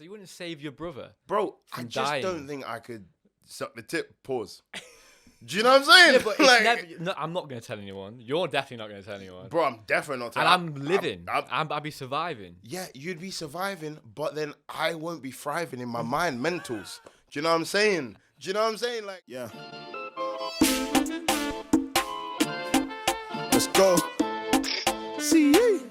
So you wouldn't save your brother, bro? from I just dying? don't think I could suck the tip. Pause. Do you know what I'm saying? Yeah, but it's never. No, I'm not going to tell anyone. You're definitely not going to tell anyone. bro, I'm definitely not. And I'm living. I'm I'll be surviving. yeah, you'd be surviving, but then I won't be thriving in my mind, mentals. Do you know what I'm saying? Do you know what I'm saying? Like, yeah. Let's go. See you.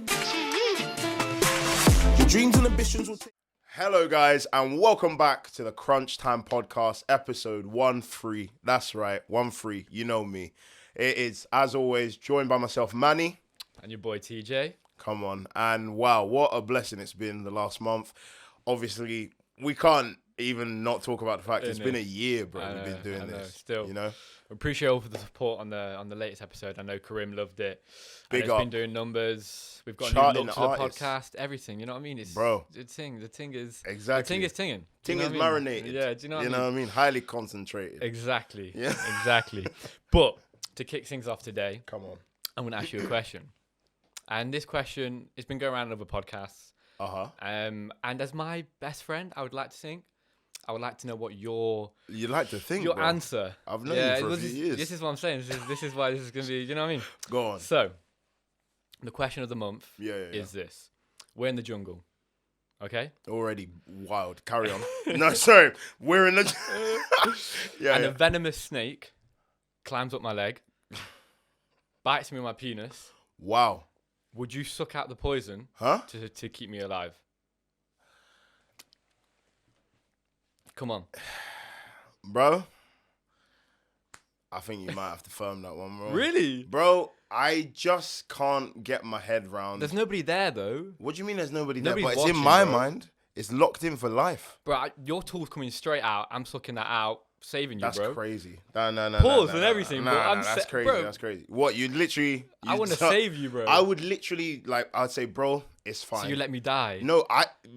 Your dreams and ambitions will take. Hello, guys, and welcome back to the CrunchTime podcast, episode 13. That's right, 13. You know me. It is, as always, joined by myself, Manny. And your boy TJ. Come on. And wow, what a blessing it's been the last month. Obviously, we can't even not talk about the fact it's been a year, bro. We've been doing this. Still, you know? Appreciate all for the support on the latest episode. I know Karim loved it. Big and up. it's been doing numbers. We've got Charting a new look to the artists. podcast. Everything. You know what I mean? It's, Bro. The thing is Exactly. The thing is tinging. Thing is marinated. Yeah. Do you know what I mean? You know what I mean? Highly concentrated. Exactly. Yeah. Exactly. But to kick things off today, Come on. I'm going to ask you a question. And this question has been going around other podcasts. Uh-huh. And as my best friend, I would like to know what your You like to think, your bro. answer. I've known you for a few years. This is what I'm saying. This is why this is going to be, you know what I mean? Go on. So, the question of the month Yeah. is this. We're in the jungle, okay? Already wild. Carry on. No, sorry. We're in the... And a venomous snake climbs up my leg, bites me on my penis. Wow. Would you suck out the poison Huh? to keep me alive? Come on. Bro, I think you might have to firm that one, bro. Really? Bro, I just can't get my head round. There's nobody there, though. What do you mean there's nobody Nobody's there? But it's in watching, my bro. mind. It's locked in for life. Bro, your tool's coming straight out. I'm sucking that out, saving you, That's bro. crazy. No. Pause and everything, Nah, bro. nah, I'm that's crazy. bro. That's crazy. What, you literally... I want to save you, bro. I would literally, I'd say, bro, it's fine. So you let me die? No,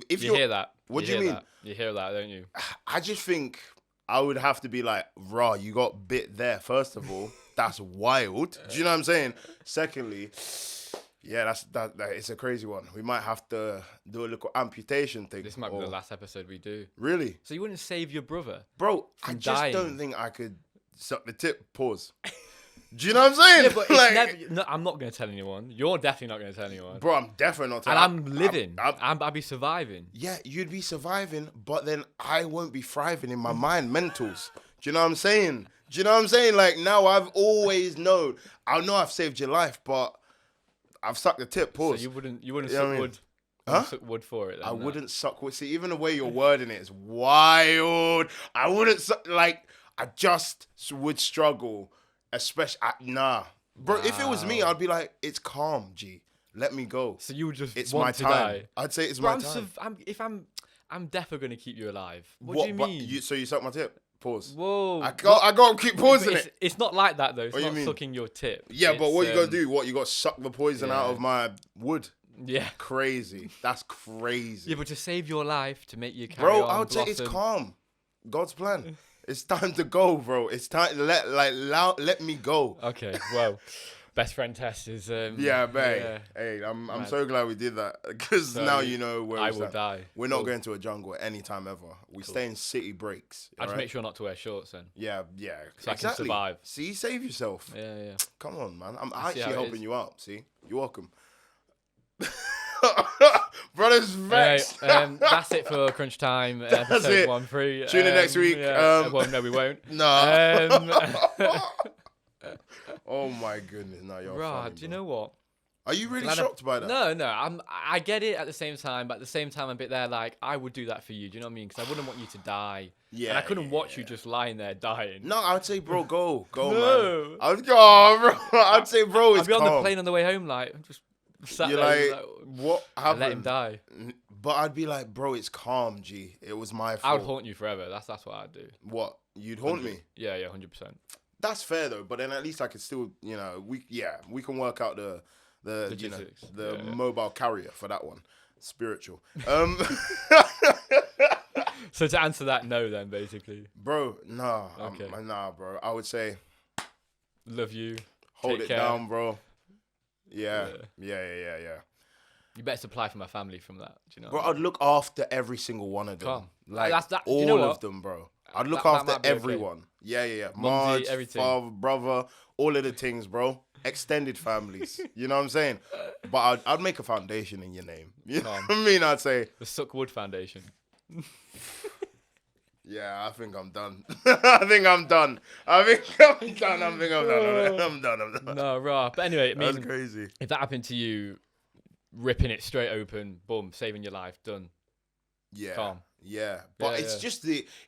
if You hear that? What do you mean? That? You hear that, don't you? I just think I would have to be like, raw, you got bit there, first of all. That's wild. Do you know what I'm saying? Secondly, yeah, that it's a crazy one. We might have to do a little amputation thing. This might be the last episode we do. Really? So you wouldn't save your brother? Bro, I just dying. don't think I could suck the tip. Pause. Do you know what I'm saying? Yeah, but it's never, no, I'm not going to tell anyone. You're definitely not going to tell anyone. Bro, I'm definitely not. And I'm living. I'll be surviving. Yeah, you'd be surviving, but then I won't be thriving in my mind, mentals. Do you know what I'm saying? Do you know what I'm saying? Like, now I've always known. I know I've saved your life, but I've sucked the tip. Pause. So you wouldn't You know suck what I mean? wood. Huh? Suck wood for it. Then, I wouldn't suck wood. See, even the way you're wording it is wild. I wouldn't suck, I just would struggle, especially, nah. Bro, if it was me, Wow. I'd be like, it's calm, G. Let me go. So you would just It's want my to time. die. I'd say it's Bro, my time. I'm definitely going to keep you alive. What do you But mean? so you suck my tip? Pause. Whoa. I got to keep pausing But it. it's not like that, though. It's What do you not mean? sucking your tip. Yeah, but what you got to It's, do? What, you got to suck the poison out of my wood? Yeah. Crazy. That's crazy. Yeah, but to save your life, to make you carry Bro, on, I would say it's blossom. calm. God's plan. It's time to go, bro. It's time to let me go. Okay, well, best friend test is... Yeah, babe. yeah. Hey, I'm Mad. so glad we did that because So now you know where I we will stand. die. We're not Cool. going to a jungle at any time ever. We stay in city breaks. I just alright? make sure not to wear shorts then. Yeah. So I can survive. See, save yourself. Yeah. Come on, man. I'm see how actually it helping is. you out. See, you're welcome. Brothers vexed. That's it for Crunch Time, episode it. 13. Tune in next week. Well, no, we won't. No. Oh my goodness! No, you're Rah, funny, do you bro. know what? Are you really Glad I- shocked by that? No, I get it at the same time, but at the same time, I'm a bit there like, I would do that for you. Do you know what I mean? Because I wouldn't want you to die. Yeah. And I couldn't yeah, watch yeah. you just lying there dying. No, I'd say, bro, go, No. man. I'd go, bro. I'd say, bro, it's I'd be on calm. the plane on the way home, like, just sat You're there, like, what and happened? let him die. But I'd be like, bro, it's calm, G. It was my fault. I would haunt you forever. That's what I'd do. What? You'd haunt me? Yeah, 100%. That's fair though. But then at least I could still, we can work out the Logistics. the Yeah. mobile carrier for that one. Spiritual. So to answer that, no, then basically, Bro, nah, Okay. nah, bro. I would say love you. hold Take it care. down, bro. Yeah. Yeah. Yeah. You better supply for my family from that. Do you know? Bro, I'd look after every single one of them. Calm. Like, That's that. all You know of what? them, bro. I'd look That after might be okay. everyone. Yeah. Mumsy, Marge, everything. father, brother, all of the things, bro. Extended families. You know what I'm saying? But I'd make a foundation in your name. You know what I mean? I'd say... The Suckwood Foundation. Yeah, I think I'm done. I'm done. I'm done. No, raw. But anyway, I mean, That's crazy. if that happened to you, ripping it straight open, boom, saving your life, done. Yeah. Calm. Yeah. But Yeah, it's yeah.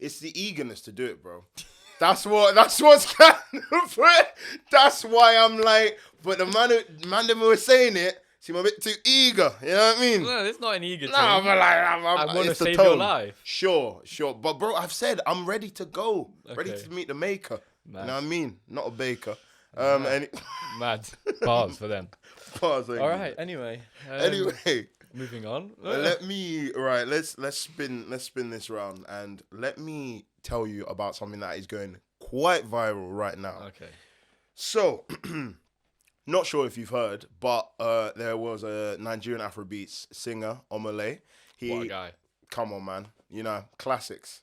just the eagerness to do it, bro. That's what's kind of that's why I'm like, but the man that was saying it seem a bit too eager. You know what I mean? No, it's not an eager thing. Nah, but like, I want to it's the save your tone. life. Sure. But bro, I've said I'm ready to go. Ready Okay. to meet the maker. Mad. You know what I mean? Not a baker. Mad. Bars for them. Pause, All right, anyway. Anyway, Moving on. let's spin this round and let me tell you about something that is going quite viral right now. Okay. So, not sure if you've heard, but there was a Nigerian Afrobeats singer, Omale. What a guy. Come on, man. You know, classics.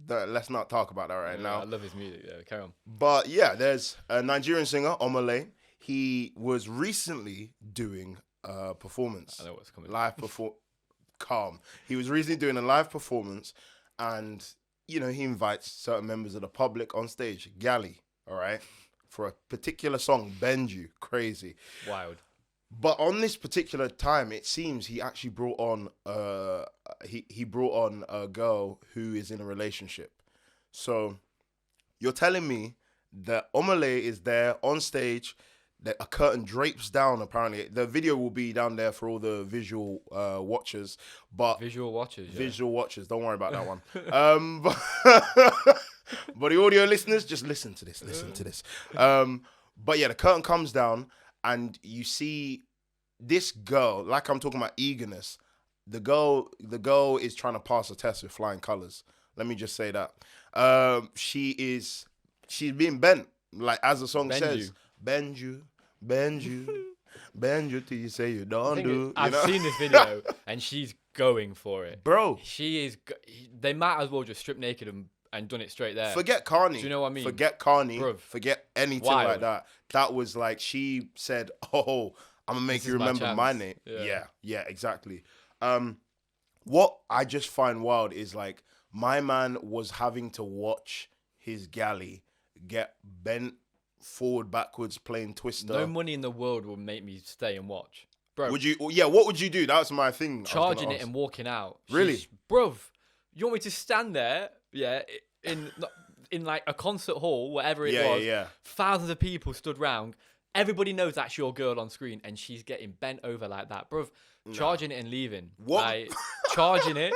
Let's not talk about that right now. I love his music. Yeah, carry on. But yeah, there's a Nigerian singer, Omale. He was recently doing a performance. I know what's coming. Calm. He was recently doing a live performance, and you know he invites certain members of the public on stage, Galley, all right, for a particular song, Bend You, crazy, Wild. But on this particular time, it seems he actually brought on he brought on a girl who is in a relationship. So you're telling me that Omale is there on stage, that a curtain drapes down, apparently. The video will be down there for all the visual watchers. But Visual watchers, yeah. Visual watchers, don't worry about that one. But the audio listeners, just listen to this. But yeah, the curtain comes down and you see this girl, like I'm talking about eagerness. The girl is trying to pass a test with flying colors. Let me just say that. She's being bent, like as the song says. Bend you, bend you till you say you don't do. I've seen this video and she's going for it, bro. She is. They might as well just strip naked and done it straight there. Forget Carney. Do you know what I mean? Forget Carney. Bruv. Forget anything Wild. like that. That was like she said, "Oh, I'm gonna make This you is my remember my chance." name." Yeah, exactly. What I just find wild is like my man was having to watch his galley get bent forward, backwards, playing Twister. No money in the world will make me stay and watch, bro. Would you? Yeah. What would you do? That was my thing. Charging it and walking out? Really? Bruv, you want me to stand there? Yeah, in like a concert hall, whatever it was. Yeah. Thousands of people stood round. Everybody knows that's your girl on screen, and she's getting bent over like that, bruv. Charging it and leaving. What? Like, charging it.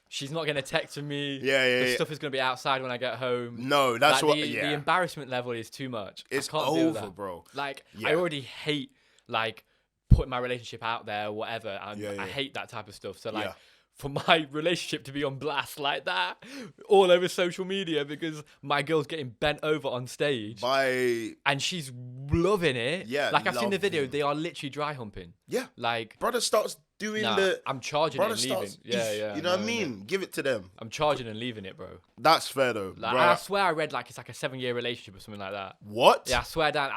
She's not gonna text me. The stuff is gonna be outside when I get home. No, that's like, what. The embarrassment level is too much. It's I can't deal with over, that. bro. Like, Yeah. I already hate like putting my relationship out there or whatever. And Yeah. I hate that type of stuff. So like. Yeah. For my relationship to be on blast like that all over social media because my girl's getting bent over on stage and she's loving it. Yeah, like I've seen the video, loving. they are literally dry humping. Yeah. Like Brother starts doing I'm charging it and leaving. Yeah. You know what I mean? Give it to them. I'm charging and leaving it, bro. That's fair though. Like, bro. I swear I read like it's like a 7-year relationship or something like that. What? Yeah, I swear down.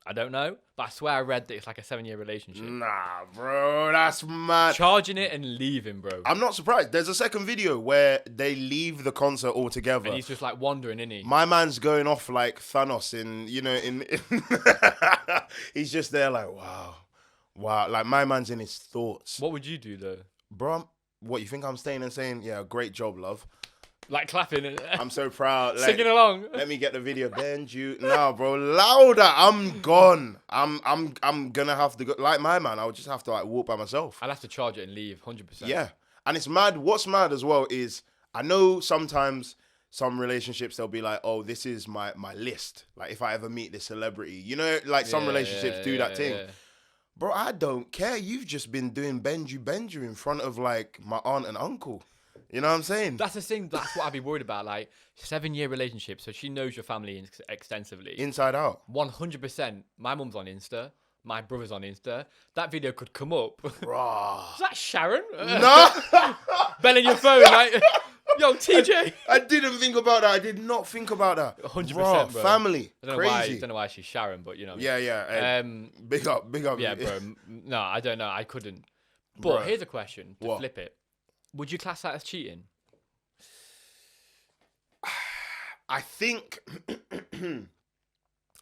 I don't know, but I swear I read that it's like a 7-year relationship. Nah, bro, that's mad. Charging it and leaving, bro. I'm not surprised. There's a second video where they leave the concert altogether. And he's just like wandering, isn't he? My man's going off like Thanos in he's just there like, wow. Like my man's in his thoughts. What would you do though? Bro, what, you think I'm staying and saying, yeah, great job, love. Like clapping and I'm so proud. Like, singing along. Let me get the video. Bend you. No, bro, louder. I'm gone. I'm gonna have to go. Like my man, I would just have to like walk by myself. I'll have to charge it and leave, 100%. Yeah, and it's mad. What's mad as well is I know sometimes some relationships they'll be like, oh, this is my list. Like if I ever meet this celebrity, you know, like some relationships do that thing. Yeah. Bro, I don't care. You've just been doing bend you in front of like my aunt and uncle. You know what I'm saying? That's the thing. That's what I'd be worried about. Like 7-year relationship, so she knows your family extensively. Inside out. 100%. My mum's on Insta. my brother's on Insta, that video could come up. Bruh. Is that Sharon? No. Bell in your phone, like, yo, TJ. I didn't think about that. I did not think about that. 100%, bro. Family. I Crazy. don't know why she's Sharon, but you know. Yeah. Big up. Yeah, bro. No, I don't know. I couldn't. But here's a question to flip it. Would you class that as cheating? I think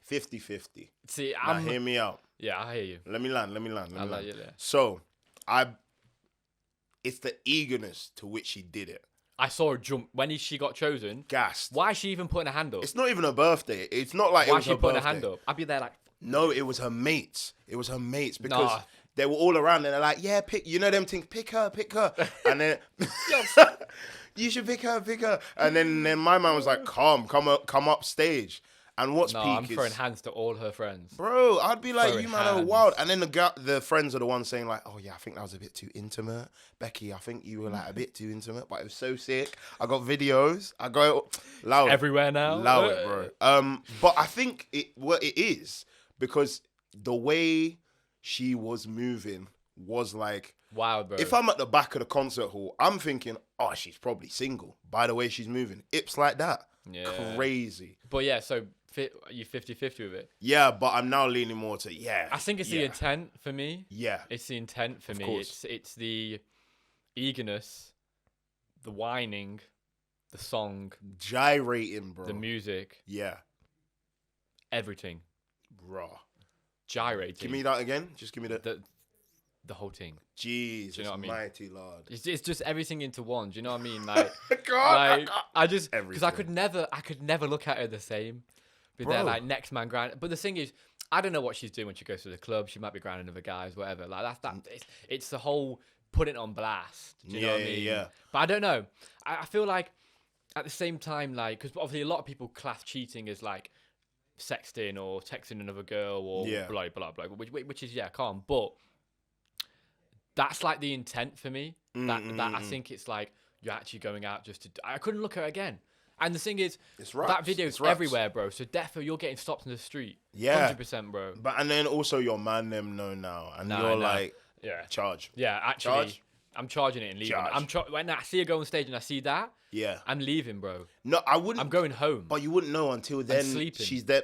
50-50. See, now, hear me out. Yeah, I hear you. Let me land. Yeah. So, it's the eagerness to which she did it. I saw her jump when she got chosen. Gassed. Why is she even putting her hand up? It's not even her birthday. It's not like why it was her birthday. Why is she putting her hand up? I'd be there like... No, it was her mates. Because they were all around and they're like, yeah, you know them things, pick her. And then... you should pick her. And then my man was like, come up stage. And what's peak I'm throwing hands to all her friends. Bro, I'd be like, you man are wild. And then the friends are the ones saying like, oh yeah, I think that was a bit too intimate. Becky, I think you were like a bit too intimate, but it was so sick. I got videos. I got loud. Everywhere now. Allow it, bro. But I think it is because the way she was moving was like, wild, bro. If I'm at the back of the concert hall, I'm thinking, oh, she's probably single by the way she's moving. Ips like that. Yeah. Crazy. But yeah, so are you 50-50 with it? Yeah, but I'm now leaning more to, I think it's the intent for me. Yeah. It's the intent for me. Course. It's the eagerness, the whining, the song. Gyrating, bro. The music. Yeah. Everything. Raw. Gyrating. Give me that again. Just give me the whole thing. Jesus, do you know what I mean? Mighty Lord. It's just everything into one. Do you know what I mean? Like, I just because I could never look at her the same. But they're like next man grind. But the thing is, I don't know what she's doing when she goes to the club. She might be grinding other guys, whatever. Like it's the whole putting it on blast. Do you know what I mean? Yeah. But I don't know. I feel like at the same time, like, because obviously a lot of people class cheating as like sexting or texting another girl or blah blah blah, which is calm. But that's like the intent for me. That I think it's like you're actually going out just to. I couldn't look at her again. And the thing is, that video's everywhere, bro. So definitely you're getting stopped in the street. Yeah. 100%, bro. But and then also your man them know now. And you're like, charge. Yeah, actually, I'm charging it and leaving. When I see her go on stage and I see that, I'm leaving, bro. No, I wouldn't. I'm going home. But you wouldn't know until then. I'm sleeping. She's dead.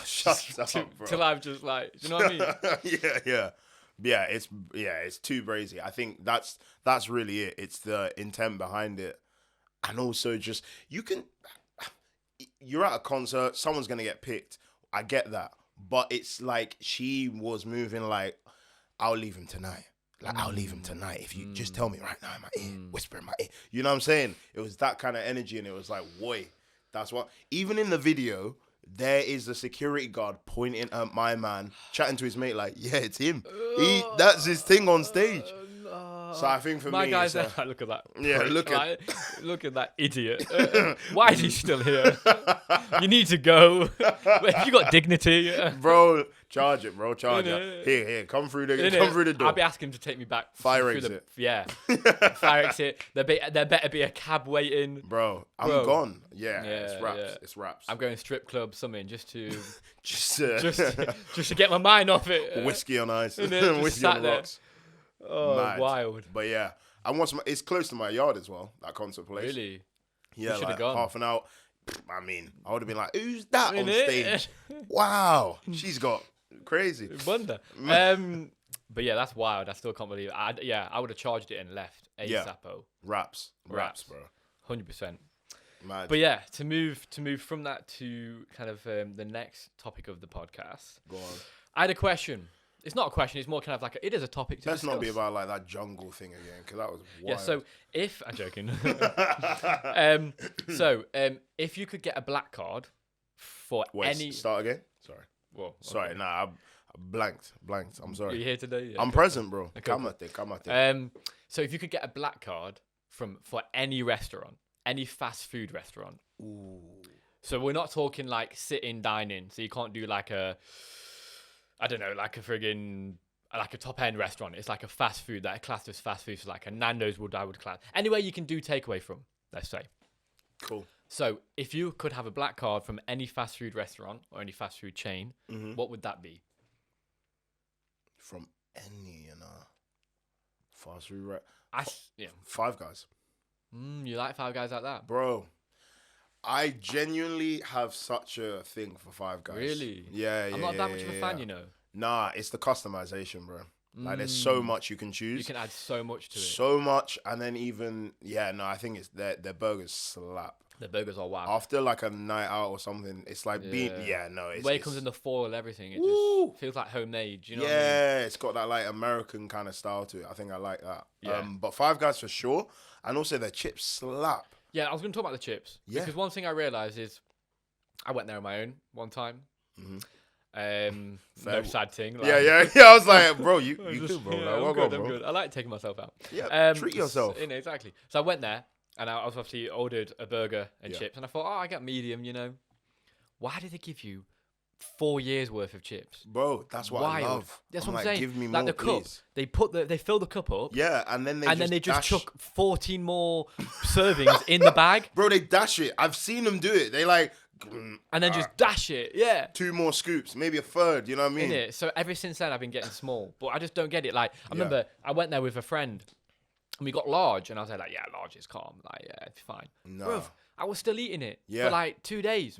Shut up, bro. Till I'm just like, you know what I mean? Yeah, it's too crazy. I think that's really it. It's the intent behind it. And also just, you're at a concert, someone's going to get picked. I get that. But it's like she was moving like, I'll leave him tonight. Like, I'll leave him tonight. If you just tell me right now in my ear, whisper in my ear. You know what I'm saying? It was that kind of energy and it was like, boy, that's what. Even in the video, there is a security guard pointing at my man, chatting to his mate like, yeah, it's him. That's his thing on stage. So I think for my me, guy's like, look at that. Yeah, look at that idiot. Why is he still here? You need to go. Have you got dignity, bro? Charge it, bro. Charge it. Here, come through the door. I'll be asking him to take me back. Fire exit. Fire exit. There better be a cab waiting, bro. I'm gone. Yeah, it's raps. Yeah. It's raps. I'm going strip club, something just to get my mind off it. Whiskey on ice. Whiskey on the rocks. Oh, mad. Wild. But yeah, it's close to my yard as well, that concert place. Really? Yeah, like gone. Half an hour. I mean, I would have been like, who's that on stage? Wow. She's got crazy. Wonder. But yeah, that's wild. I still can't believe it. I would have charged it and left ASAPO. Raps, bro. 100%. Mad. But yeah, to move from that to kind of the next topic of the podcast. Go on. I had a question. It's not a question. It's more kind of like it is a topic to discuss. Let's not be about like that jungle thing again, because that was wild. Yeah. So I'm joking. If you could get a black card for any. Start again. Sorry. Well, okay. Sorry. Nah, I blanked. I'm sorry. Are you here today? Yeah, I'm present, bro. Okay, come at it. So if you could get a black card for any restaurant, any fast food restaurant. Ooh. So we're not talking like sit-in dining. So you can't do like a. I don't know, like a top end restaurant. It's like a fast food that are classed as fast food. So like a Nando's I would class. Anywhere you can do takeaway from, let's say. Cool. So if you could have a black card from any fast food restaurant or any fast food chain, what would that be? From any, fast food, Yeah. Five Guys. You like Five Guys like that? Bro, I genuinely have such a thing for Five Guys. Really? Yeah, I'm not that much of a fan, you know. Nah, it's the customization, bro. Like, there's so much you can choose. You can add so much to it. So much, and then even, I think it's their burgers slap. The burgers are wow. After, like, a night out or something, it's like being, it's... Where it comes in the foil, everything, it just feels like homemade, you know what I mean? It's got that, like, American kind of style to it. I think I like that. Yeah. But Five Guys for sure, and also their chips slap. Yeah, I was going to talk about the chips. Yeah. Because one thing I realised is I went there on my own one time. No sad thing. Like, I was like, bro, you good, bro. Yeah, like, I'm good. I like taking myself out. Yeah, treat yourself. Exactly. So I went there and I was obviously ordered a burger and chips, and I thought, I got medium. Why did they give you 4 years worth of chips? Bro, that's what I love. That's what I'm saying. Give me like more, the cup, please. they fill the cup up. Yeah, and then they just chuck 14 more servings in the bag. Bro, they dash it. I've seen them do it. They like. And then just dash it, 2 more scoops, maybe a third, you know what I mean? Innit? So ever since then, I've been getting small. But I just don't get it. Like, I remember I went there with a friend, and we got large, and I was like, yeah, large is calm. Like, yeah, it's fine. No. Bro, I was still eating it for like 2 days.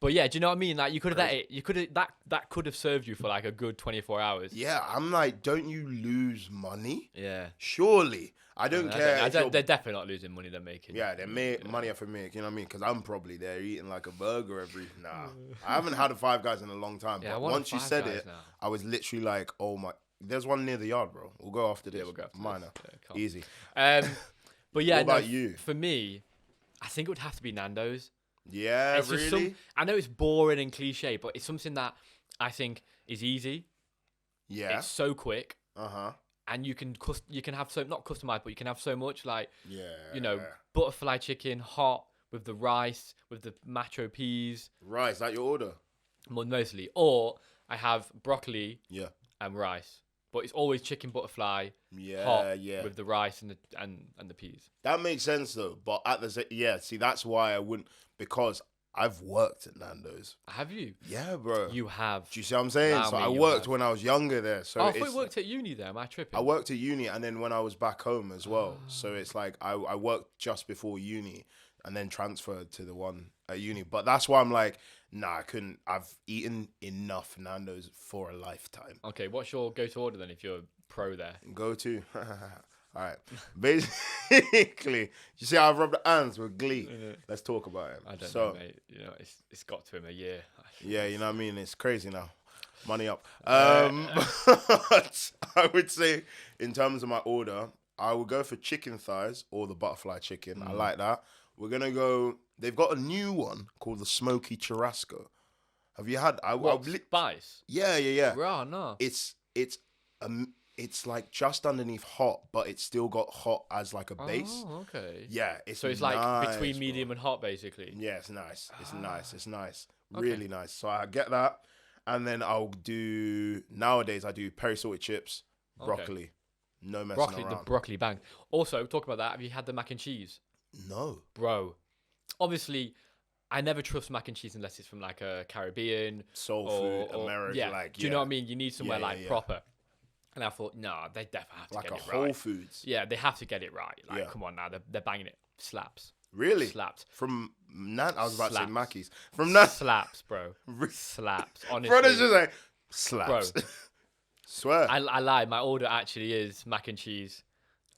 But yeah, do you know what I mean? Like, you could have that could have served you for like a good 24 hours. Yeah, I'm like, don't you lose money? Yeah. Surely. I don't care. They're definitely not losing money they're making. Yeah, they make money off of make, you know what I mean? Because I'm probably there eating like a burger every... Nah. I haven't had a Five Guys in a long time. Yeah, but once you said it, now. I was literally like, oh my... There's one near the yard, bro. We'll go after this. Yeah, we'll go after Minor. this. Easy. But yeah, what about you? For me, I think it would have to be Nando's. Yeah, it's really? I know it's boring and cliche, but it's something that I think is easy. Yeah. It's so quick. Uh-huh. And you can have so, not customized, but you can have so much, like, yeah, butterfly chicken, hot, with the rice, with the macho peas. Rice, that your order? Mostly. Or I have broccoli and rice. But it's always chicken butterfly, hot, with the rice and the peas. That makes sense, though. But see, that's why I wouldn't, because I've worked at Nando's. Have you? Yeah, bro. You have. Do you see what I'm saying? So I worked when I was younger there. So I thought you worked at uni there. Am I tripping? I worked at uni and then when I was back home as well. So it's like I worked just before uni and then transferred to the one at uni. But that's why I'm like, nah, I couldn't. I've eaten enough Nando's for a lifetime. Okay, what's your go-to order then if you're pro there? Go-to? All right. Basically, you see how I've rubbed the hands with glee. Let's talk about it. I don't know, mate. It's got to him a year. Yeah, you know what I mean? It's crazy now. Money up. But I would say, in terms of my order, I would go for chicken thighs or the butterfly chicken. I like that. We're going to go... They've got a new one called the Smoky Churrasco. Have you had... Spice? Yeah. Rah, no. It's like just underneath hot, but it's still got hot as like a base. Oh, okay. Yeah, so it's nice, like between medium and hot, basically. Yeah, it's nice. It's nice. Really nice. So I get that, and then nowadays I do peri salted chips, broccoli, no messing around. The broccoli bang. Also, talk about that. Have you had the mac and cheese? No, bro. Obviously, I never trust mac and cheese unless it's from like a Caribbean soul food, American. Yeah. Do you know what I mean? You need somewhere proper. And I thought, no, they definitely have to get it right. Like a Whole Foods. Yeah, they have to get it right. Like, come on now, they're banging it. Slaps. Really? Slaps. From Nan, I was about to say Mackey's. From Nan. Slaps, bro. Slaps. Honestly. Bro, that's just like, slaps. Bro. Swear. I lied. My order actually is mac and cheese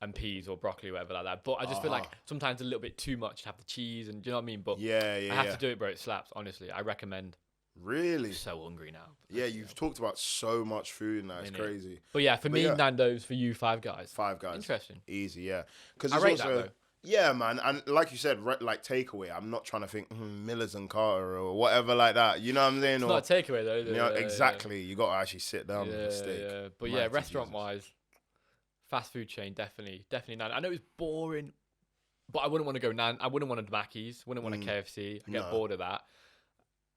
and peas or broccoli, whatever like that. But I just feel like sometimes a little bit too much to have the cheese and, do you know what I mean? But I have to do it, bro. It slaps, honestly. I recommend. Really? I'm so hungry now. Yeah, you've talked about so much food now. It's crazy. But yeah, for me, Nando's. For you, Five Guys. Five Guys. Interesting. Easy, yeah. Because I rate that, though. Yeah, man. And like you said, like takeaway, I'm not trying to think Miller's and Carter or whatever like that. You know what I'm saying? It's not a takeaway, though. You know, exactly. You got to actually sit down with the steak. Yeah. But yeah, restaurant-wise, fast food chain, definitely Nan. I know it's boring, but I wouldn't want to go Nan. I wouldn't want a Mackey's. Wouldn't want a KFC. I get bored of that.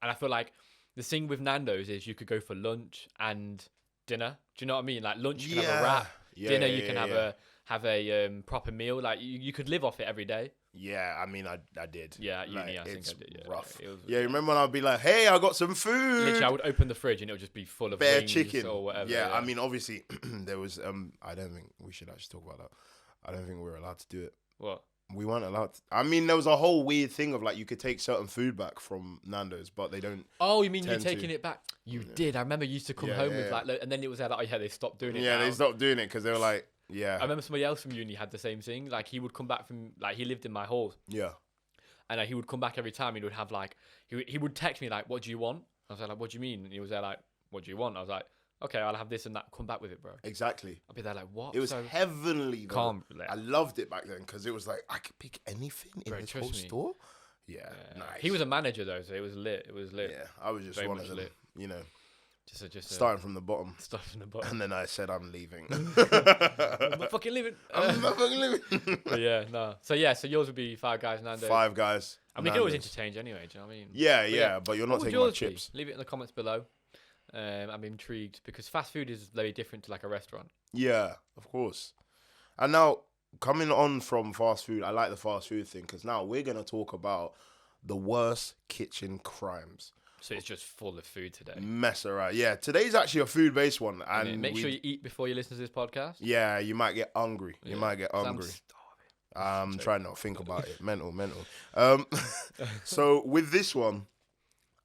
And I feel like the thing with Nando's is you could go for lunch and dinner. Do you know what I mean? Like lunch you can have a wrap. Dinner you can have have a proper meal. Like you could live off it every day. Yeah, I mean, I did. Yeah, at uni, like, I think it's I did. Yeah, rough. it was, Yeah, remember when I'd be like, "Hey, I got some food." Literally, I would open the fridge and it would just be full of bare wings chicken or whatever. Yeah, I mean, obviously, there was. I don't think we should actually talk about that. I don't think we were allowed to do it. What? We weren't allowed to. I mean, there was a whole weird thing of like you could take certain food back from Nando's, but they don't. Oh, you mean you tend taking to. it back? You did. I remember you used to come Yeah, home yeah, with yeah. like, and then it was like, oh yeah, they stopped doing it. Yeah, now. they stopped doing it because they were like, I yeah, remember somebody else from uni had the same thing. Like he would come back from like he lived in my hall, yeah, and he would come back every time. He would have like he would text me like, "What do you want?" I was like, "What do you mean?" And he was there like, "What do you want?" I was like, "Okay, I'll have this and that. Come back with it, bro." exactly. I'll be there like, "What?" It was So heavenly. Though. calm. I loved it back then because it was like I could pick anything in Bro, this trust whole me. store. Yeah, nice. He was a manager though, so it was lit. It was lit. Yeah, I was just Very one much of them. lit. You know, Just starting from the bottom. stuff in the bottom. And then I said, I'm leaving. I'm not fucking leaving. I'm not fucking leaving. But yeah, no. So yeah, so yours would be Five Guys, Nando's. Five Guys. And we can always Nando's. interchange anyway. Do you know what I mean? Yeah, but you're not What would taking my yours be? chips. Leave it in the comments below. I'm intrigued because fast food is very different to like a restaurant. Yeah, of course. And now, coming on from fast food, I like the fast food thing because now we're going to talk about the worst kitchen crimes. So it's just full of food today. Mess around. Yeah, today's actually a food-based one. And Make sure you eat before you listen to this podcast. Yeah, you might get hungry. You Yeah. might get 'Cause hungry. I'm I'm trying not to think about it. Mental. So with this one,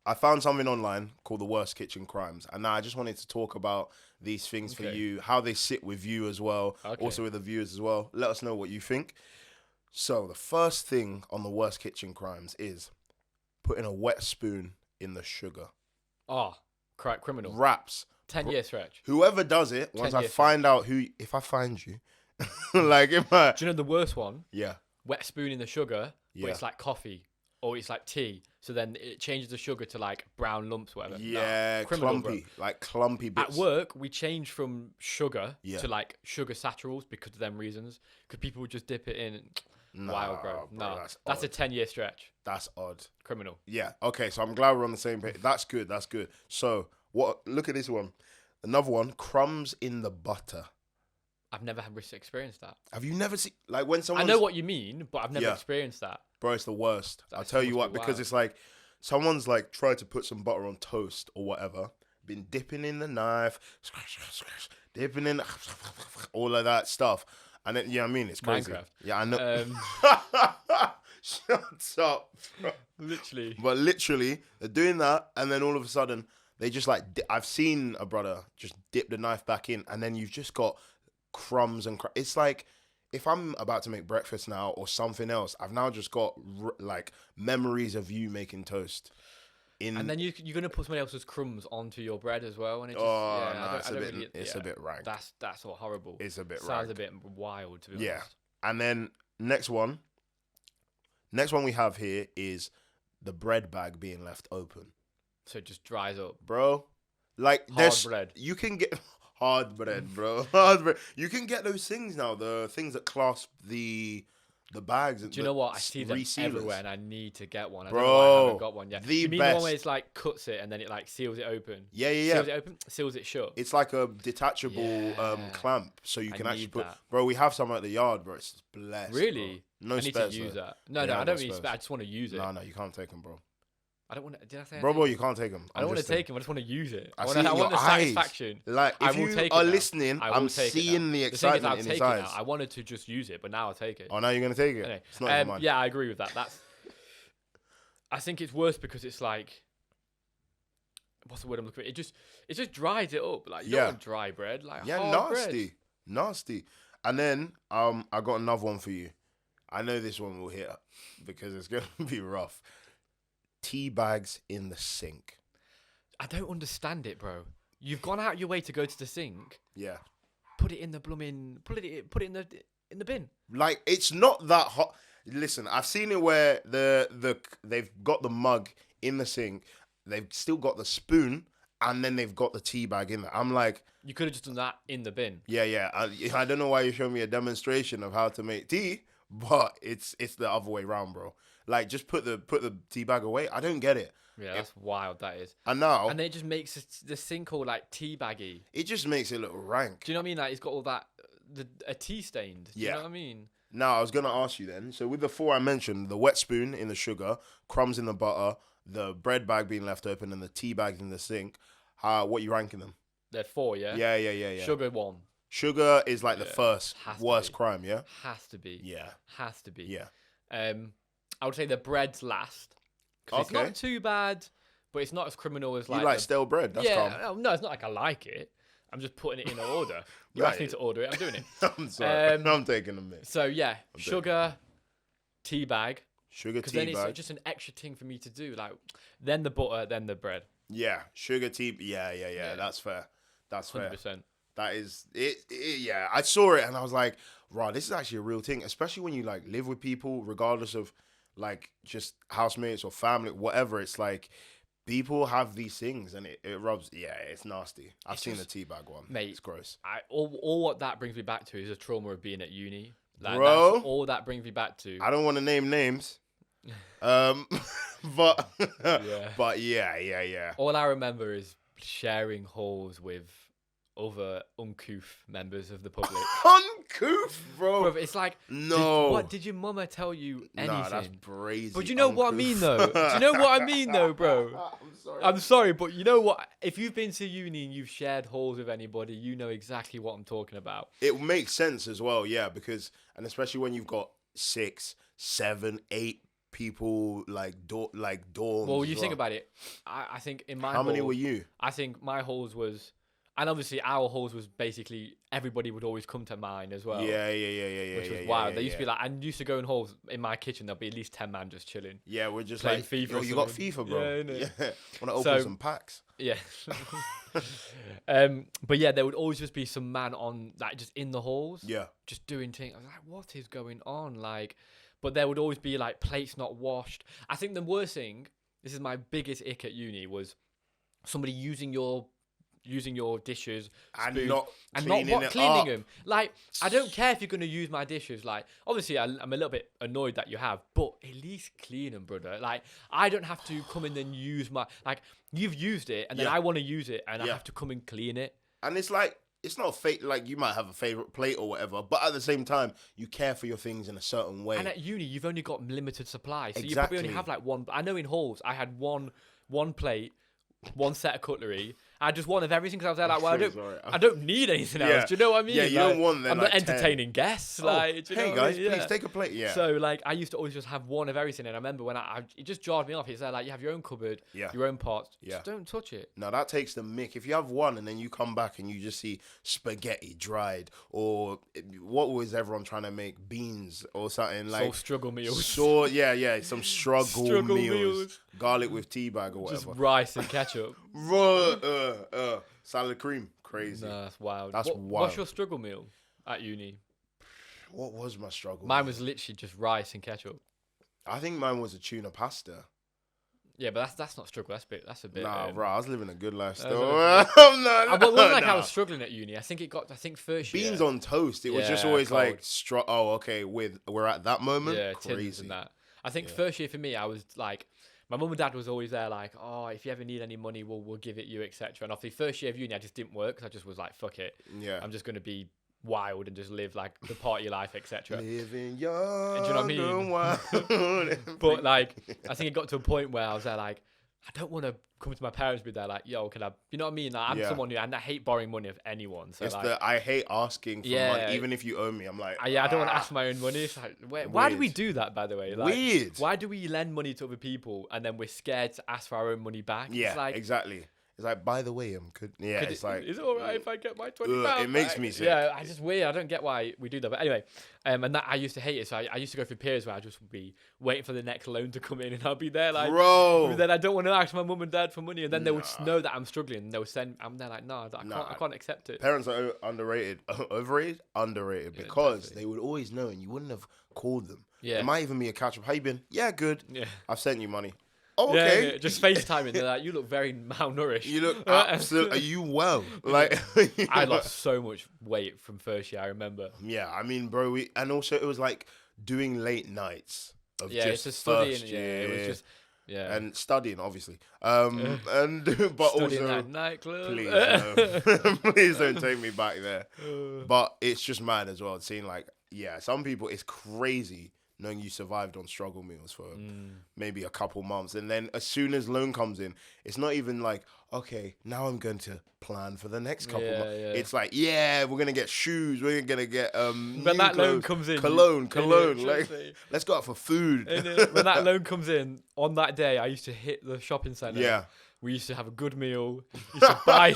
I found something online called the worst kitchen crimes, and now I just wanted to talk about these things for Okay. you, how they sit with you as well, Okay. also with the viewers as well. Let us know what you think. So the first thing on the worst kitchen crimes is putting a wet spoon in the sugar. Oh, criminal. Wraps. 10-year stretch. Whoever does it, once 10 I years find out who, if I find you, like if I, Do you know the worst one? yeah, Wet spoon in the sugar, Yeah. but it's like coffee or it's like tea. So then it changes the sugar to like brown lumps, whatever. Nah, yeah, criminal, bro. clumpy, like clumpy At bits. work, we changed from sugar Yeah. to like sugar saturals because of them reasons. Because people would just dip it in. Wild, bro. No, that's a odd. 10-year stretch. That's odd. Criminal. Yeah. Okay. So I'm glad we're on the same page. That's good. That's good. So what? Look at this one. Another one. Crumbs in the butter. I've never had experienced that. Have you never seen like when someone? I know what you mean, but I've never Yeah. experienced that. Bro, it's the worst. I'll That tell you must what, be because wild. it's like someone's like tried to put some butter on toast or whatever, been dipping in the knife, dipping in all of that stuff. And then, I mean, it's crazy. Minecraft. Yeah, I know. Shut up. Bro. Literally. But literally, they're doing that, and then all of a sudden, they just like, I've seen a brother just dip the knife back in, and then you've just got crumbs and it's like, if I'm about to make breakfast now or something else, I've now just got like memories of you making toast. And then you're gonna put somebody else's crumbs onto your bread as well, and it just it's a bit rank. That's all horrible. It's a bit Sounds rank. a bit wild to be Yeah. honest. And then next one we have here is the bread bag being left open. So it just dries up. Bro, like Hard there's bread. you can get hard bread, bro. Hard bread. You can get those things now, the things that clasp the bags. Do you know what? I see them everywhere, and I need to get one. I don't know why I haven't got one yet. the You mean best. the one where it's like cuts it and then it like seals it open? Yeah. Seals it open, seals it shut. It's like a detachable Yeah. clamp, so you I can actually need put. that. Bro, we have some at the yard, bro. It's blessed. Really? Bro. No I need spares, to use though. that. No, Yeah, I no don't need spares. spares. I just want to use it. No, you can't take them, bro. I don't want to. Did I say? Bro, you can't take them. I don't want to take them. I just want to use it. I I see want, it in the your eyes. satisfaction. Like, I if will you take it are now. listening, I will I'm take it seeing now. the thing is, excitement I've in his taken it eyes. now. I wanted to just use it, but now I'll take it. Oh, now you're gonna take it. Anyway, It's not even mine. yeah, I agree with that. I think it's worse because it's like, what's the word I'm looking for? It just dries it up. Like you don't want dry bread. Like Yeah, hard nasty. And then I got another one for you. I know this one will hit because it's gonna be rough. Tea bags in the sink. I don't understand it, bro. You've gone out your way to go to the sink. Yeah. Put it in the blooming. Put it in the bin. Like, it's not that hot. Listen, I've seen it where they've got the mug in the sink, they've still got the spoon, and then they've got the tea bag in there. I'm like, You could have just done that in the bin. yeah. I don't know why you showing me a demonstration of how to make tea, but it's the other way around, bro. Like, just put the tea bag away. I don't get it. Yeah, that's wild. That is. And now, And then it just makes the sink all like tea baggy. it just makes it look rank. Do you know what I mean? Like it's got all that a tea stained. Do you know what I mean? Now, I was going to ask you then. So with the 4 I mentioned, the wet spoon in the sugar, crumbs in the butter, the bread bag being left open, and the tea bag in the sink, what are you ranking them? They're 4, yeah? Yeah. Sugar 1. Sugar is like the first worst crime, yeah? Has to be. Yeah. Has to be. Yeah. I would say the bread's last. Because it's not too bad, but it's not as criminal as like... You like stale bread? That's calm. No, it's not like I like it. I'm just putting it in order. You asked me to order it. I'm doing it. I'm sorry. I'm taking a minute. So, yeah. Sugar, tea bag. Sugar, tea bag. Because then it's just an extra thing for me to do. Like, then the butter, then the bread. Yeah. Sugar, tea. Yeah. That's fair. That's fair. 100%. That is it. Yeah. I saw it and I was like, right, this is actually a real thing. Especially when you like live with people, regardless of like just housemates or family, whatever. It's like... People have these things and it rubs. Yeah, it's nasty. I've seen the teabag one. Mate, it's gross. All what that brings me back to is a trauma of being at uni. Like, Bro, that's all that brings me back to. I don't want to name names. But yeah. But yeah. All I remember is sharing halls with other uncouth members of the public. Uncouth, bro. It's like, no. Did your mama tell you anything? Nah, that's crazy. But you know what I mean, though? Do you know what I mean, though, bro? I'm sorry, but you know what? If you've been to uni and you've shared halls with anybody, you know exactly what I'm talking about. It makes sense as well, yeah, because, and especially when you've got 6, 7, 8 people like dorms. Well, you think about it. I think in my How many were you? I think my halls was... And obviously, our halls was basically everybody would always come to mine as well. Yeah. Which was wild. They used to be like, I used to go in halls in my kitchen. There'll be at least 10 man just chilling. Yeah, we're just playing like FIFA. Yo, you got FIFA, bro. Yeah. Want to open some packs? Yeah. But yeah, there would always just be some man on like just in the halls. Yeah. Just doing things. I was like, what is going on? Like, but there would always be like plates not washed. I think the worst thing. This is my biggest ick at uni was somebody using your dishes and not cleaning them. Like, I don't care if you're going to use my dishes. Like, obviously, I'm a little bit annoyed that you have, but at least clean them, brother. Like, I don't have to come in and use my... Like, you've used it, and then I want to use it, and I have to come and clean it. And it's like, it's not fake. Like, you might have a favorite plate or whatever, but at the same time, you care for your things in a certain way. And at uni, you've only got limited supply. So you probably only have, like, one... I know in halls, I had one plate, one set of cutlery. I just wanted everything because I was there like, well, I don't need anything else. Do you know what I mean? Yeah, you don't want them. I'm like not entertaining guests. Like, do you know hey guys, I mean? please take a plate. Yeah. So like, I used to always just have one of everything, and I remember when it just jarred me off. It's like you have your own cupboard, your own pots. Just don't touch it. No, that takes the mick. If you have one and then you come back and you just see spaghetti dried, or what was everyone trying to make, beans or something like? So struggle meals. So some struggle meals. Garlic with tea bag or whatever. Just rice and ketchup. Salad cream. Crazy. No, that's wild. That's wild. What's your struggle meal at uni? What was my struggle? Mine was literally just rice and ketchup. I think mine was a tuna pasta. Yeah, but that's not struggle. That's a bit. Nah, bro, I was living a good life still. It wasn't like I was struggling at uni. I think first year. Beans on toast. It was just always cold. Like, oh, okay, we're at that moment. Yeah, crazy. And that. I think first year for me, I was like, my mum and dad was always there, like, oh, if you ever need any money, we'll give it you, etc. And after the first year of uni, I just didn't work because I just was like, fuck it. Yeah. I'm just gonna be wild and just live like the party life, etc. Living young. And do you know what I mean? But like, I think it got to a point where I was there, like, I don't want to come to my parents and be there like, yo, can I, you know what I mean? Like, I'm someone who, and I hate borrowing money of anyone. So it's like, I hate asking for money, even if you owe me. I'm like, I don't want to ask for my own money. It's like, why do we do that, by the way? Like, weird. Why do we lend money to other people and then we're scared to ask for our own money back? Yeah, it's like, exactly. It's like, by the way, it's like, is it all right if I get my £20? It makes me sick. Yeah, I just weird. I don't get why we do that. But anyway, and that I used to hate it. So I used to go through periods where I just would be waiting for the next loan to come in, and I'll be there like, bro. But then I don't want to ask my mum and dad for money, and then they would know that I'm struggling, and they would send. I'm there like, no, I can't accept it. Parents are underrated, underrated, because they would always know, and you wouldn't have called them. Yeah, it might even be a catch up. How you been? Yeah, good. Yeah, I've sent you money. Oh, okay. Yeah, just FaceTiming. They're like, you look very malnourished. You look absolutely. Are you well? Like, I lost so much weight from first year. I remember. Yeah, I mean, bro. And also, it was like doing late nights. Of just it's a study. First year. It was just. Yeah. And studying, obviously. And but Studying also, that nightclub. please, no. Please don't take me back there. But it's just mad as well. Seeing like, yeah, some people, it's crazy knowing you survived on struggle meals for maybe a couple months. And then as soon as loan comes in, it's not even like, okay, now I'm going to plan for the next couple months. Yeah. It's like, yeah, we're going to get shoes. We're going to get when new that clothes, loan comes in. Cologne. Yeah, Like, let's go out for food. when that loan comes in, on that day, I used to hit the shopping centre. Yeah. We used to have a good meal. We used to buy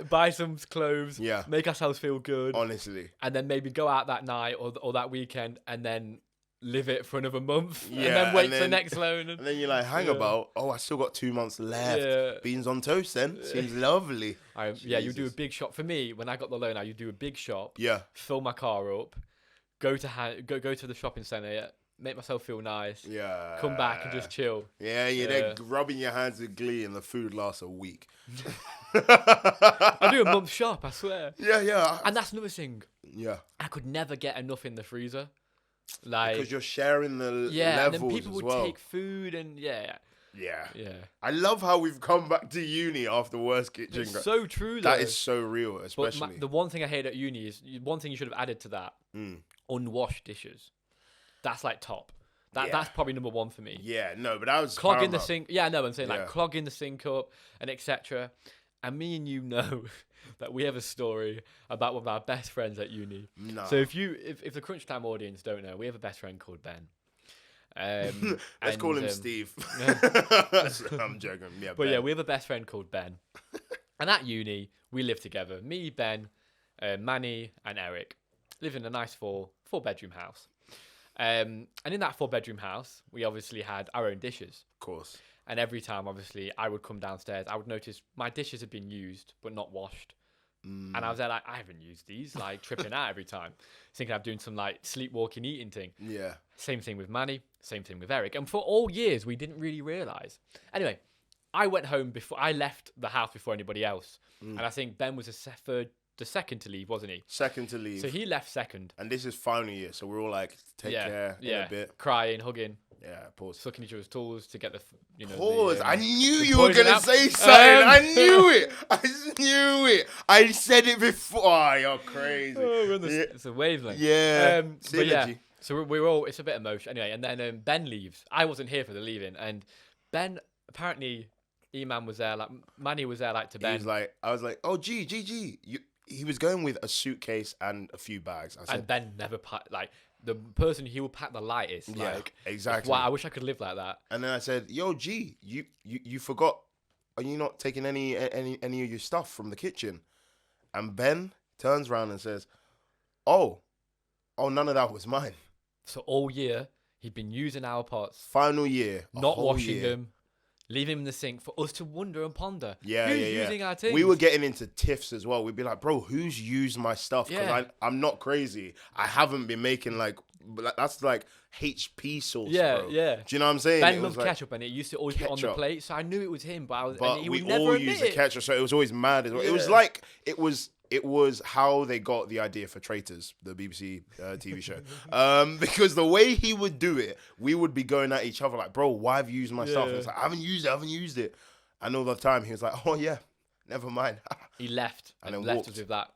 buy some clothes. Yeah. Make ourselves feel good. Honestly. And then maybe go out that night or that weekend and then live it for another month. Yeah, and then wait for the next loan. And then you're like, hang about. Oh, I still got 2 months left. Yeah. Beans on toast then. Seems lovely. You do a big shop. For me, when I got the loan, I would do a big shop. Yeah. Fill my car up. Go to the shopping centre. Make myself feel nice. Yeah. Come back and just chill. Yeah, you're there rubbing your hands with glee and the food lasts a week. I do a month shop, I swear. Yeah. And that's another thing. Yeah. I could never get enough in the freezer. Like, because you're sharing the levels and then people would as well. take food and Yeah. I love how we've come back to uni after worst kitchen. It's so true, though. That is so real, especially. But the one thing I hate at uni is one thing you should have added to that: unwashed dishes. That's like top. That's probably number one for me. Yeah, no, but that was clogging the sink. Yeah, no, I'm saying like Yeah. clogging the sink up and etc. And me and you know that we have a story about one of our best friends at uni. No. So if the CrunchTime audience don't know, we have a best friend called Ben. Let's call him Steve. I'm joking. Yeah, but Ben. yeah, we have a best friend called Ben. And at uni, we live together. Me, Ben, Manny, and Eric live in a nice four-bedroom house. And in that 4-bedroom house, we obviously had our own dishes. Of course. And every time, obviously, I would come downstairs, I would notice my dishes had been used, but not washed. And I was there like, I haven't used these, like tripping out every time. Thinking I'm doing some like sleepwalking eating thing. Yeah. Same thing with Manny, same thing with Eric. And for all years, we didn't really realise. Anyway, I went home I left the house before anybody else. And I think Ben was the second to leave, wasn't he? Second to leave. So he left second. And this is final year, so we're all like, take care in a bit. Crying, hugging. Yeah, pause. Sucking each other's tools to get the, Pause. I knew you were poison going to out. say something. I knew it. I knew it. I said it before. Oh, you're crazy. It's a wavelength. Yeah. But yeah, so we're all, it's a bit emotional. Anyway, and then Ben leaves. I wasn't here for the leaving. And Ben, apparently, E-Man was there, like, Manny was there, like, to Ben. I was like, oh, G. He was going with a suitcase and a few bags. I said, and Ben never packed, like, the person he will pack the lightest. Yeah, like, exactly. Wow, I wish I could live like that. And then I said, yo, G, you forgot. Are you not taking any of your stuff from the kitchen? And Ben turns around and says, oh, none of that was mine. So all year, he'd been using our pots. Final year. Not washing them. Leave him in the sink for us to wonder and ponder. Yeah, who's using our things? We were getting into tiffs as well. We'd be like, bro, who's used my stuff? Because Yeah. I'm not crazy. I haven't been making that's like HP sauce, Yeah, bro. yeah. Do you know what I'm saying? Ben It loved was like ketchup and it used to always be on the ketchup. plate. So I knew it was him, and he we would never all admit used the it. ketchup, so it was always mad as well. It was Yeah. like it was how they got the idea for Traitors, the BBC TV show. Because the way he would do it, we would be going at each other like, bro, why have you used my stuff? And it's like, I haven't used it. And all the time he was like, oh yeah, never mind. He left And and then left walked. us with that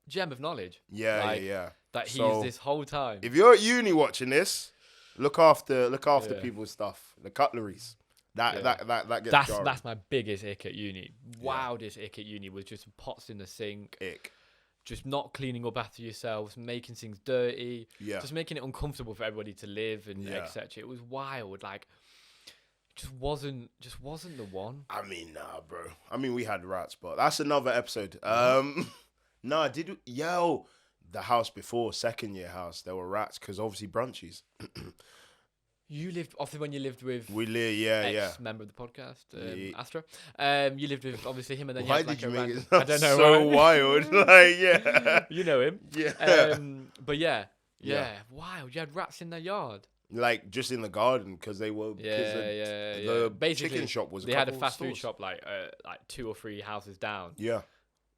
gem of knowledge. Yeah, Like, yeah. That he's So, this whole time. If you're at uni watching this, look after Yeah. people's stuff, the cutleries. That gets jarring. That's my biggest ick at uni. Wildest ick at uni was just pots in the sink. Ick. Just not cleaning up after yourselves, making things dirty. Yeah. Just making it uncomfortable for everybody to live and Yeah. etc. It was wild. Like, just wasn't the one. I mean, nah, bro. I mean, we had rats, but that's another episode. Nah, the house before, second year house, there were rats because obviously brunchies. You lived often when you lived with member of the podcast, Yeah. Astra. You lived with obviously him, and then Why you had did like you a make it random, I don't know so why. wild? Like, yeah. You know him. Yeah. But yeah. Yeah. Wild. You had rats in their yard. Like, just in the garden because they were... The Basically, chicken shop was they had a fast food shop like 2 or 3 houses down. Yeah.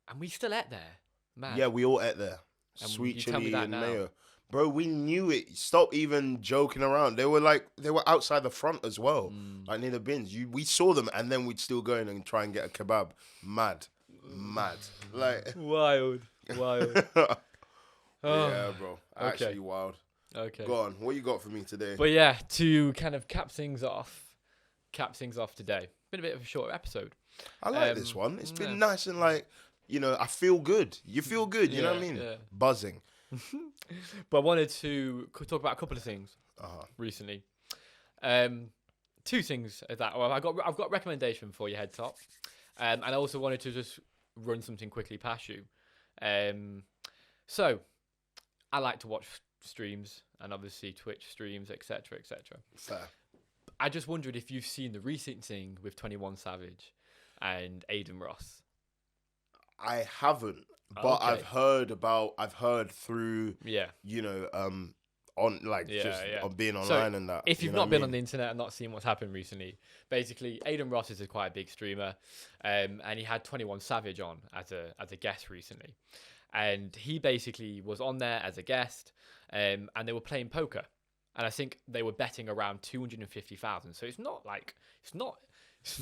And we still ate there. Man. Yeah, we all ate there. And Sweet you tell me chili that and now. mayo. Bro, we knew it. Stop even joking around. They were outside the front as well, like near the bins. We saw them, and then we'd still go in and try and get a kebab. Mad. Like wild. yeah, bro. Okay. Actually wild. Okay. Go on. What you got for me today? But yeah, to kind of cap things off today. Been a bit of a shorter episode. I like this one. It's been nice and like, I feel good. You feel good. You know what I mean? Yeah. Buzzing. But I wanted to talk about a couple of things recently. Two things that I've got a recommendation for your head top, and I also wanted to just run something quickly past you. So I like to watch streams and obviously Twitch streams, etc., etc. Fair. I just wondered if you've seen the recent thing with 21 Savage and Aiden Ross. I haven't, but Okay. I've heard through, on like on being online and that. If you've not been on the internet and not seen what's happened recently, basically Aiden Ross is quite a big streamer, and he had 21 Savage on as a guest recently, and he basically was on there as a guest, and they were playing poker, and I think they were betting around 250,000. So it's not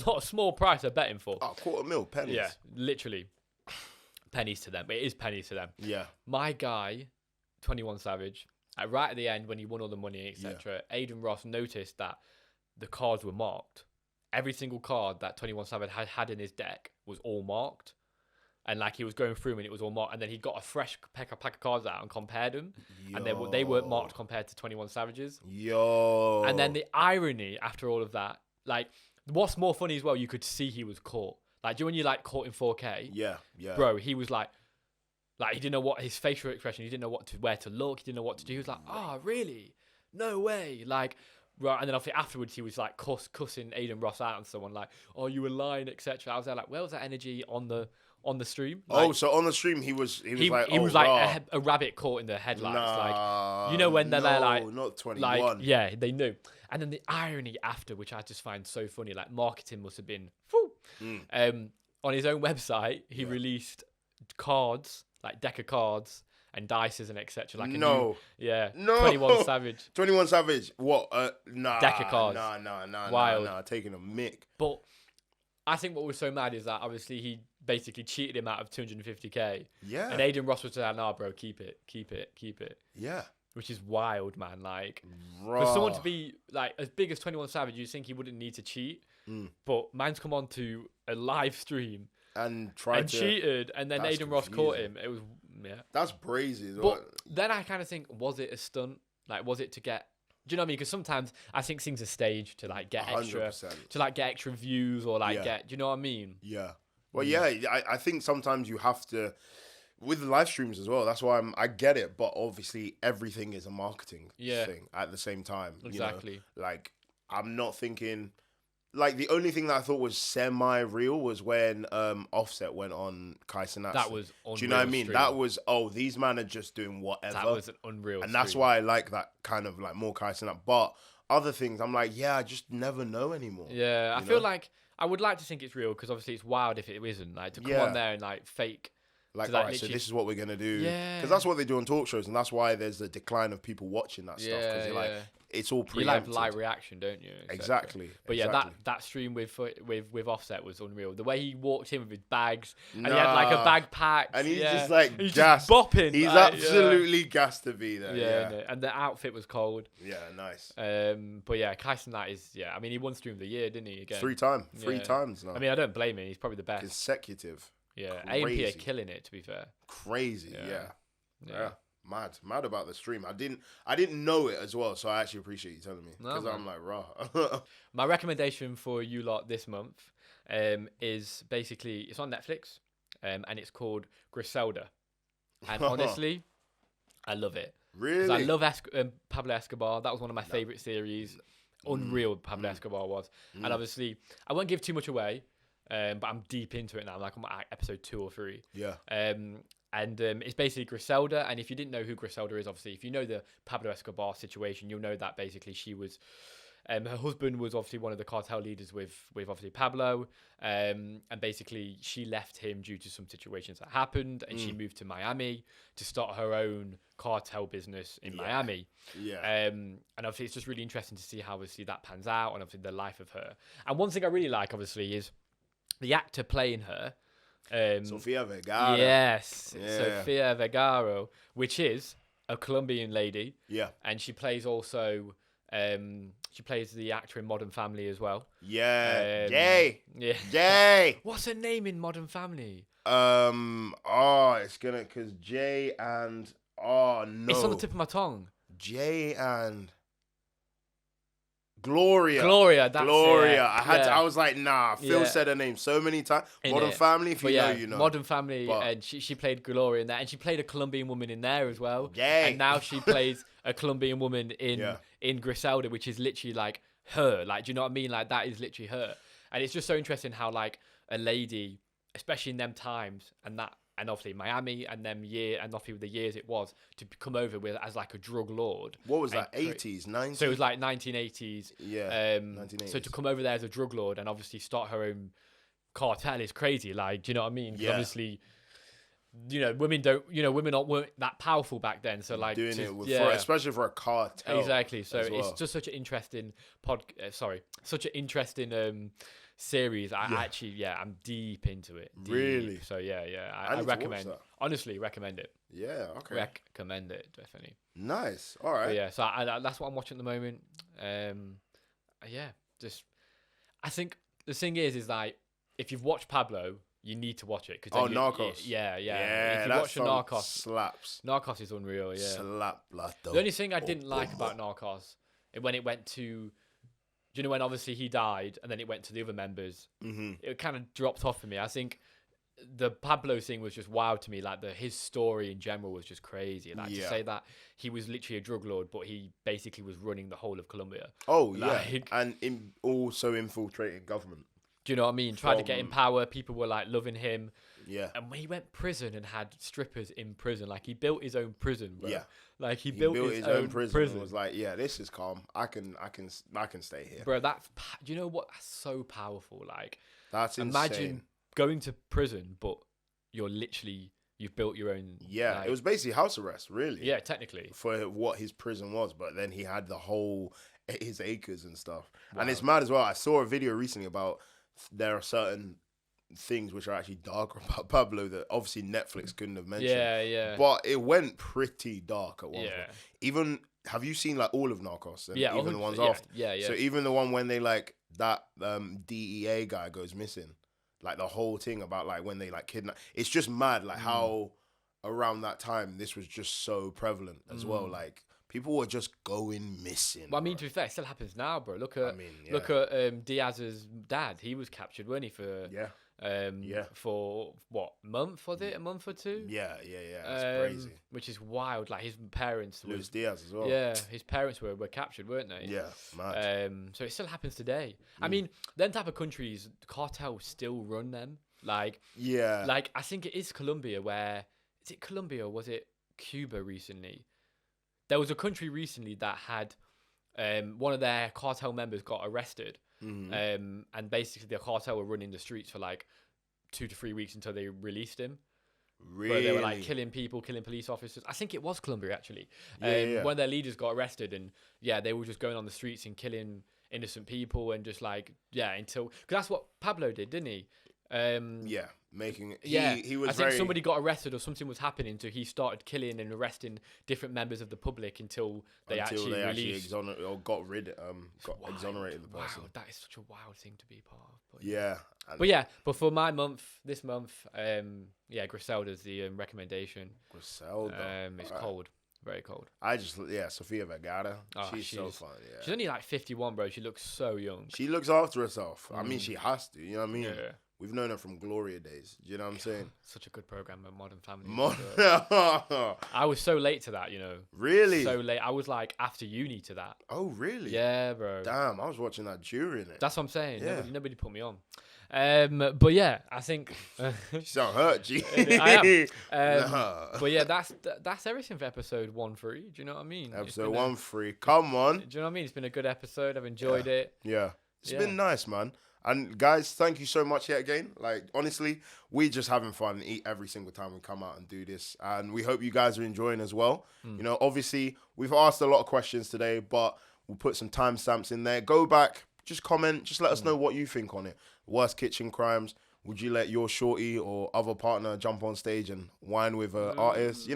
a small price they're betting for. Oh, $250,000 pennies. Yeah, literally pennies to them. It is pennies to them. Yeah. My guy, 21 Savage, right at the end when he won all the money, etc., Aiden Ross noticed that the cards were marked. Every single card that 21 Savage had in his deck was all marked. And like he was going through and it was all marked. And then he got a fresh pack of cards out and compared them. Yo. And they weren't marked compared to 21 Savage's. Yo. And then the irony after all of that, like, what's more funny as well, you could see he was caught. Like, do you know when you're like caught in 4K? Yeah. Bro, he was like he didn't know what his facial expression, he didn't know where to look, he didn't know what to do. He was like, oh, really? No way. Like, right. And then obviously afterwards, he was like cussing Aiden Ross out and someone like, oh, you were lying, etc. I was there like, where was that energy on the stream? Like, so on the stream, he was like, he was like a rabbit caught in the headlights. Nah, like, when they're there, like, not 21. Like, yeah, they knew. And then the irony after, which I just find so funny, like marketing must have been, on his own website, he released cards, like deck of cards and dices and etc. Like 21 Savage. 21 Savage. What? Nah. Deck of cards. Nah. Wild. Nah. Taking a mick. But I think what was so mad is that obviously he basically cheated him out of 250k. Yeah. And Aiden Ross was like, nah, bro, keep it. Yeah. Which is wild, man. Like, Raw. for someone to be like as big as 21 Savage, you'd think he wouldn't need to cheat. But man's come on to a live stream and cheated, and then Aiden Ross caught him. It was That's brazy. But then I kind of think, was it a stunt? Like, was it to get? Do you know what I mean? Because sometimes I think things are staged to like get 100%. extra views or like get. Do you know what I mean? Yeah. Well, I think sometimes you have to. With the live streams as well, that's why I get it, but obviously everything is a marketing thing at the same time. Exactly. You know? Like, I'm not thinking. Like, the only thing that I thought was semi-real was when Offset went on Kai Cenat. That was unreal. Do you know what I mean? Stream. That was, these men are just doing whatever. That was an unreal And that's why I like that kind of, like, more Kai Cenat. But other things, I'm like, I just never know anymore. Yeah, I feel like I would like to think it's real because obviously it's wild if it isn't. Like, to come on there and, like, fake. Like, all right, so this is what we're going to do. Yeah. Because that's what they do on talk shows, and that's why there's a decline of people watching that stuff. Because you're like, it's all preempted. You like live reaction, don't you? Exactly. But yeah, that stream with Offset was unreal. The way he walked in with his bags, and he had like a bag pack. And he's just like he's gassed. just bopping. He's like, absolutely gassed to be there. Yeah. No, and the outfit was cold. Yeah, nice. But yeah, Kai Cenat is, I mean, he won Stream of the Year, didn't he? Again. Three times now. I mean, I don't blame him. He's probably the best. Consecutive. Yeah, A&P are killing it, to be fair. Crazy, yeah. Mad about the stream. I didn't know it as well, so I actually appreciate you telling me because I'm like, raw. My recommendation for you lot this month is basically, it's on Netflix, and it's called Griselda. And honestly, I love it. Really? I love Pablo Escobar. That was one of my favorite series. Unreal Pablo Escobar was. And obviously, I won't give too much away. But I'm deep into it now. I'm like on episode 2 or 3. Yeah. And it's basically Griselda. And if you didn't know who Griselda is, obviously, if you know the Pablo Escobar situation, you'll know that basically she was Her husband was obviously one of the cartel leaders with obviously Pablo, and basically she left him due to some situations that happened, and she moved to Miami to start her own cartel business in Miami. Yeah. And obviously it's just really interesting to see how obviously that pans out, and obviously the life of her. And one thing I really like, obviously, is the actor playing her. Sofia Vergara. Yes, Yeah. Sofia Vergara, which is a Colombian lady. Yeah. And she plays also, she plays the actor in Modern Family as well. Yeah. Jay. Yeah. Jay. What's her name in Modern Family? It's gonna, cause Jay and, no. It's on the tip of my tongue. Jay and Gloria. That's Gloria. it. I was like, nah. Phil said her name so many times. Modern Family, if you know, you know. Modern Family, and she played Gloria in that, and she played a Colombian woman in there as well. Yay. And now she plays a Colombian woman in Griselda, which is literally like her. Like, do you know what I mean? Like, that is literally her. And it's just so interesting how like a lady, especially in them times, and obviously Miami and them and obviously with the years it was to come over with as like a drug lord. What was that? 80s, 90s? So it was like 1980s. Yeah. 1980s. So to come over there as a drug lord and obviously start her own cartel is crazy. Like, do you know what I mean? Yeah. Obviously, women weren't that powerful back then. So like doing it for, especially for a cartel. Exactly. So it's just such an interesting such an interesting series. I'm deep into it. Really? So I recommend. Honestly, recommend it. Yeah. Okay. Recommend it definitely. Nice. All right. But yeah. So that's what I'm watching at the moment. I think the thing is like if you've watched Pablo, you need to watch it because Narcos. Yeah. If you that watch the Narcos, slaps. Narcos is unreal. Yeah. Slap blood. The only thing I didn't like about Narcos, when it went to. Do you know when obviously he died and then it went to the other members? Mm-hmm. It kind of dropped off for me. I think the Pablo thing was just wild to me. Like his story in general was just crazy. Like to say that he was literally a drug lord, but he basically was running the whole of Colombia. Oh and also infiltrating government. Do you know what I mean? Tried to get in power. People were like loving him. Yeah. And when he went prison and had strippers in prison, like he built his own prison, bro. Yeah. Like he built his own prison. And was like, yeah, this is calm. I can stay here. Bro, do you know what? That's so powerful. Like that's imagine insane. Going to prison, but you've built your own. Yeah, it was basically house arrest, really. Yeah, technically. For what his prison was, but then he had his acres and stuff. Wow. And it's mad as well. I saw a video recently about there are certain things which are actually darker about Pablo that obviously Netflix couldn't have mentioned. Yeah. But it went pretty dark at one point. Yeah. Even, have you seen like all of Narcos? And yeah. Even the ones after? Yeah. So even the one when they like, that DEA guy goes missing. Like the whole thing about like when they like kidnap. It's just mad like how around that time this was just so prevalent as well. Like people were just going missing. Well, I mean, to be fair, it still happens now, bro. Look at Diaz's dad. He was captured, wasn't he, for for what month was it? A month or two? Yeah. It's crazy. Which is wild. Like his parents. Luis Diaz as well. Yeah, his parents were captured, weren't they? Yeah, mad. So it still happens today. I mean, them type of countries, the cartels still run them. Like like I think it is Colombia. Is it Colombia or was it Cuba recently? There was a country recently that had one of their cartel members got arrested. And basically the cartel were running the streets for like 2 to 3 weeks until they released him. Really? Where they were like killing people, killing police officers. I think it was Colombia actually. One of their leaders got arrested and they were just going on the streets and killing innocent people and just like until because that's what Pablo did, didn't he? Making he was. I think somebody got arrested or something was happening, so he started killing and arresting different members of the public until they actually released or got exonerated the person. Wow, that is such a wild thing to be part of. But but for my this month, Griselda's the recommendation. Griselda, it's cold. Very cold. Sofia Vergara. She's so fun. She's only like 51, bro. She looks so young. She looks after herself. I mean, she has to. You know what I mean? Yeah. we've known her from Gloria days. Do you know what I'm saying? Such a good program, Modern Family. I was so late to that, Really? So late. I was like after uni to that. Oh, really? Yeah, bro. Damn, I was watching that during it. That's what I'm saying. Yeah. Nobody put me on. But yeah, I think you sound hurt, G. I am. But yeah, that's everything for episode 1-3. Do you know what I mean? Episode 1-3. Come on. Do you know what I mean? It's been a good episode. I've enjoyed it. Yeah. It's been nice, man. And guys, thank you so much yet again. Like, honestly, we just having fun every single time we come out and do this. And we hope you guys are enjoying as well. Obviously, we've asked a lot of questions today, but we'll put some timestamps in there. Go back, just comment, just let us know what you think on it. Worst kitchen crimes. Would you let your shorty or other partner jump on stage and whine with an artist?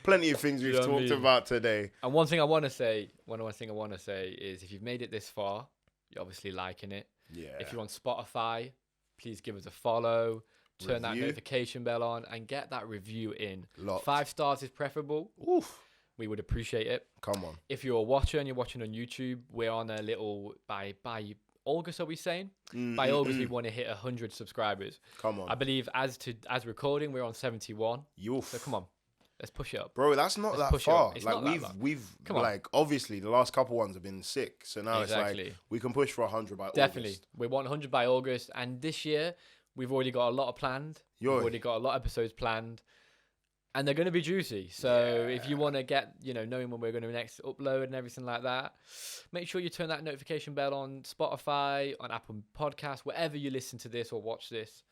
Plenty of things we've talked about today. And one thing I want to say is if you've made it this far, you're obviously liking it. Yeah. If you're on Spotify, please give us a follow, turn that notification bell on, and get that review in. 5 stars is preferable. Oof. We would appreciate it. Come on. If you're a watcher and you're watching on YouTube, we're on a little by August, are we saying? By August, we want to hit 100 subscribers. Come on. I believe as recording, we're on 71. Oof. So come on. Let's push it up, bro. That's not that far. We've come on. Like obviously the last couple ones have been sick, so now it's like we can push for 100 by August. We want 100 by August, and this year we've already got a lot of planned. We've already got a lot of episodes planned, and they're going to be juicy. So if you want to get knowing when we're going to next upload and everything like that, make sure you turn that notification bell on Spotify, on Apple Podcasts, wherever you listen to this or watch this.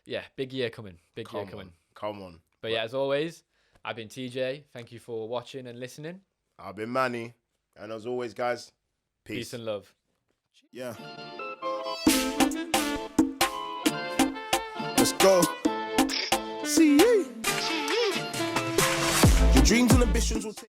Yeah, big year coming. Come on. But yeah, as always, I've been TJ. Thank you for watching and listening. I've been Manny. And as always, guys, peace and love. Yeah. Let's go. See you. Your dreams and ambitions will take